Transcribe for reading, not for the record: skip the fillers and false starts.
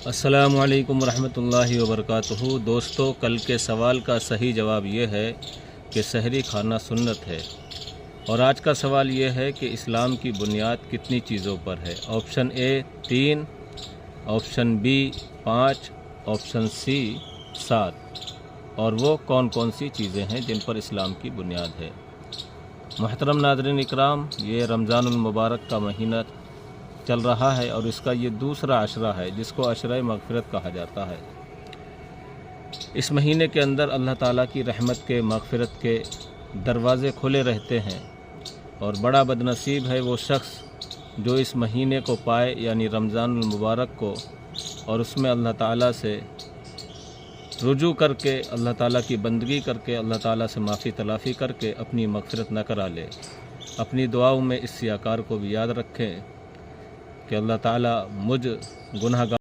السلام علیکم ورحمۃ وبرکاتہ۔ دوستو، کل کے سوال کا صحیح جواب یہ ہے کہ سحری کھانا سنت ہے، اور آج کا سوال یہ ہے کہ اسلام کی بنیاد کتنی چیزوں پر ہے؟ آپشن اے 3، آپشن بی 5، آپشن سی 7، اور وہ کون کون سی چیزیں ہیں جن پر اسلام کی بنیاد ہے؟ محترم ناظرین اکرام، یہ رمضان المبارک کا مہینہ چل رہا ہے اور اس کا یہ دوسرا عشرہ ہے جس کو عشرہ مغفرت کہا جاتا ہے۔ اس مہینے کے اندر اللہ تعالیٰ کی رحمت کے، مغفرت کے دروازے کھلے رہتے ہیں، اور بڑا بدنصیب ہے وہ شخص جو اس مہینے کو پائے، یعنی رمضان المبارک کو، اور اس میں اللہ تعالیٰ سے رجوع کر کے، اللہ تعالیٰ کی بندگی کر کے، اللہ تعالیٰ سے معافی تلافی کر کے اپنی مغفرت نہ کرا لے۔ اپنی دعاؤں میں اس سیاکار کو بھی یاد رکھیں کہ اللہ تعالیٰ مجھ گناہگار